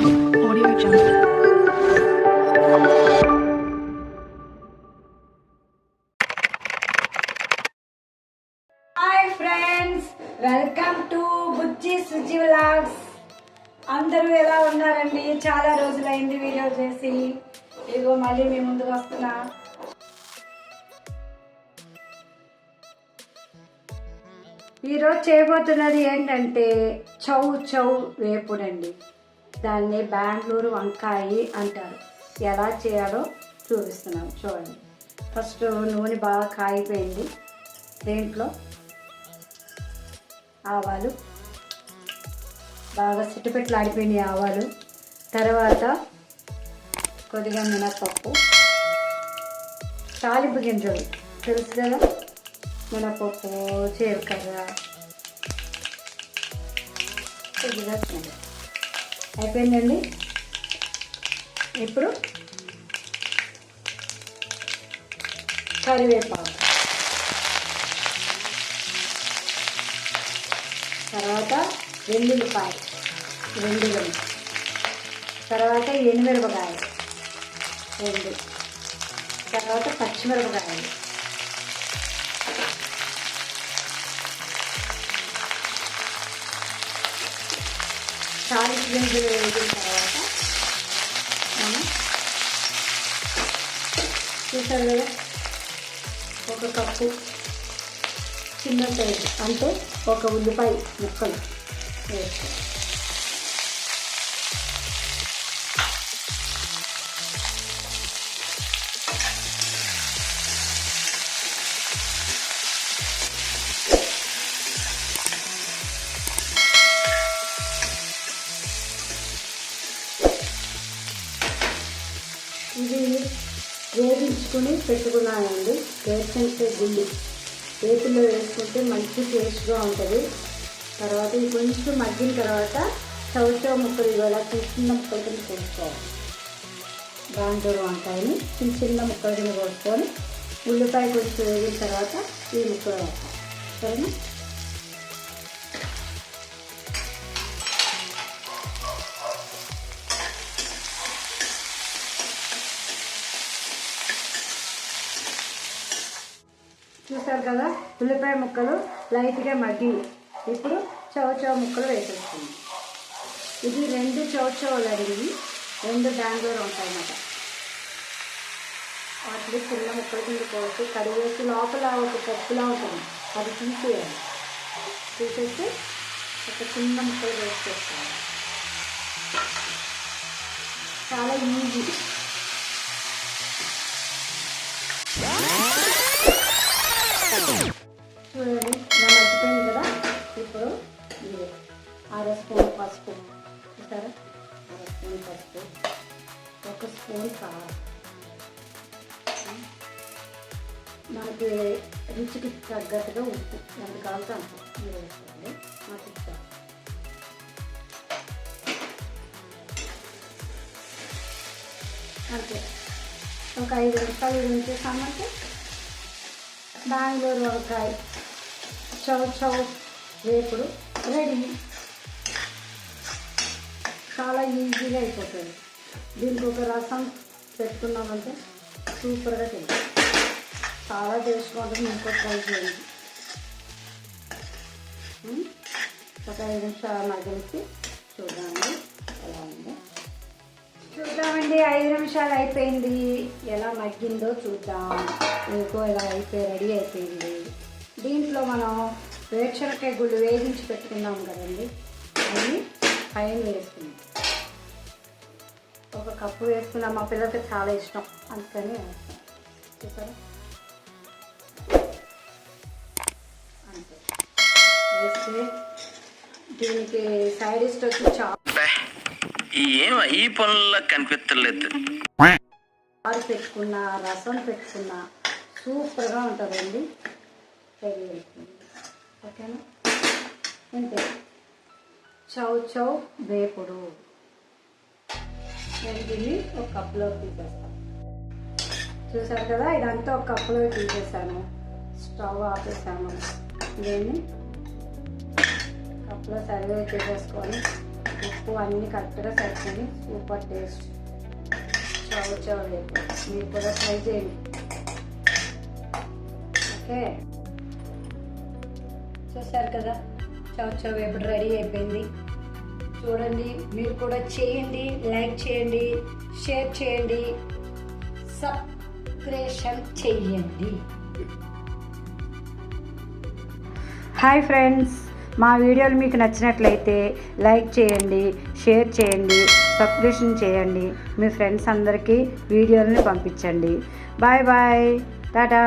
Audio Jungle. Hi friends, welcome to Bujji Suji vlogs. అందరూ ఎలా ఉన్నారండి? చాలా రోజులైంది వీడియో చేసి. ఇదిగో మళ్ళీ మీ ముందుకు వస్తున్నా. ఈరోజు చేయబోతున్నది ఏంటంటే చౌ చౌ వేపుడండి. దాన్ని బెంగళూరు వంకాయ అంటారు. ఎలా చేయాలో చూపిస్తున్నాను చూడండి. ఫస్ట్ నూనె బాగా కాగిపోయింది. దీంట్లో ఆవాలు బాగా చిట్టుపెట్లాడిపోయినాయి ఆవాలు. తర్వాత కొద్దిగా మినపప్పు, తాలింపు గింజలు తెలుసు కదా, మినపప్పు, జీలకర్ర, కొద్దిగా శనగ. అయిపోయిందండి. ఇప్పుడు కరివేపాకు, తర్వాత వెల్లుల్లిపాయ 2, తర్వాత ఎండుమిరపకాయ 2, తర్వాత పచ్చిమిరపకాయలు, తాలింపు గింజలు వేసిన తర్వాత మనం చూసారు కదా, 1 కప్పు చిన్న సైజు అంటే 1 ఉల్లిపాయ ముక్కలు వేస్తాం. ఇది వేగించుకుని పెట్టుకున్నానండి. వేరుశనగ గుళ్ళు వేపుల్లో వేసుకుంటే మంచి టేస్ట్గా ఉంటుంది. తర్వాత ఇది కొంచెం మగ్గిన తర్వాత చౌచౌ ముక్కలు ఇవాళ చిన్న ముక్కల కింద కోసుకోవాలి. బెంగళూరు వంకాయని చిన్న ముక్కల కింద కోసుకొని ఉల్లిపాయ కొంచెం వేగిన తర్వాత ఈ ముక్కలు వేస్తాం. సరేనా? చూసారు కదా, ఉల్లిపాయ ముక్కలు లైట్గా మగ్గి ఇప్పుడు చౌచౌ ముక్కలు వేసేస్తుంది. ఇది 2 చౌచౌలు అడిగి 2 బెంగళూరు ఉంటాయన్నమాట. వాటిని చిన్న ముక్కల కింద కోసి కడిగేసి లోపల ఒక పప్పులా ఉంటుంది, అది తీసేయాలి. తీసేసి ఒక చిన్న ముక్కలు వేసేసుకోవాలి. చాలా ఈజీ. చూడండి, ఇలా మర్చిపోయింది కదా. ఇప్పుడు ఇది 1/2 స్పూన్ పసుపు, చూసారా, 1/2 స్పూన్ పసుపు, 1 స్పూన్ కారం, మనకి రుచికి తగ్గట్టుగా ఉప్పు ఎంత కావాలో అంత మీరు వేసుకోండి. నాకు ఇస్తాను. అంతే, ఒక 5 నిమిషాలు ఉంచేసామంటే బెంగళూరు వంకాయ చౌచౌ వేపుడు రెడీ. చాలా ఈజీగా అయిపోతుంది. దీనికి ఒక రసం పెట్టుకున్నామంటే సూపర్గా తింటాం. చాలా టేస్ట్గా ఉంటుంది. ఇంకో ట్రై చేయండి. ఒక 5 నిమిషాలు మగ్గించి చూద్దామండి ఎలా ఉందో. చూద్దామండి, 5 నిమిషాలు అయిపోయింది. ఎలా మగ్గిందో చూద్దాం. ఇంకో ఇలా రెడీ అయిపోయింది. దీంట్లో మనం వేరుశనగకాయ గుళ్ళు వేగించి పెట్టుకున్నాం కదండి, అవి పైన వేసుకున్నాం. 1 కప్పు వేసుకున్నాం. మా పిల్లలకి చాలా ఇష్టం, అందుకని వేస్తాం. చూసారా, అంతే వేస్తే దీనికి సైడ్ డిష్ వచ్చి ఈ పనుల్లో కనిపించలేదు. చారు పెట్టుకున్న, రసం పెట్టుకున్న సూపర్గా ఉంటుందండి. రెడీ అయిపోయింది. ఓకేనా? అంతే, చౌచౌ వేపుడు. నేను దీన్ని 1 కప్పులో తీసేస్తాను. చూసారు కదా, ఇదంతా 1 కప్పులో తీసేసాను. స్టవ్ ఆపేసాను. దీన్ని కప్పులో సర్వ్ చేసేసుకొని ఉప్పు అన్నీ కరెక్ట్గా సరిపోయి సూపర్ టేస్ట్ చౌచౌ వేపుడు. మీరు కూడా ట్రై చేయండి. ఓకే, చూసారు కదా, చౌచౌ వేపుడు రెడీ అయిపోయింది. చూడండి, మీరు కూడా చేయండి, లైక్ చేయండి, షేర్ చేయండి, సబ్స్క్రిప్షన్ చేయండి. హాయ్ ఫ్రెండ్స్, మా వీడియోలు మీకు నచ్చినట్లయితే లైక్ చేయండి, షేర్ చేయండి, సబ్స్క్రిప్షన్ చేయండి. మీ ఫ్రెండ్స్ అందరికీ వీడియోలను పంపించండి. Bye bye, Tata.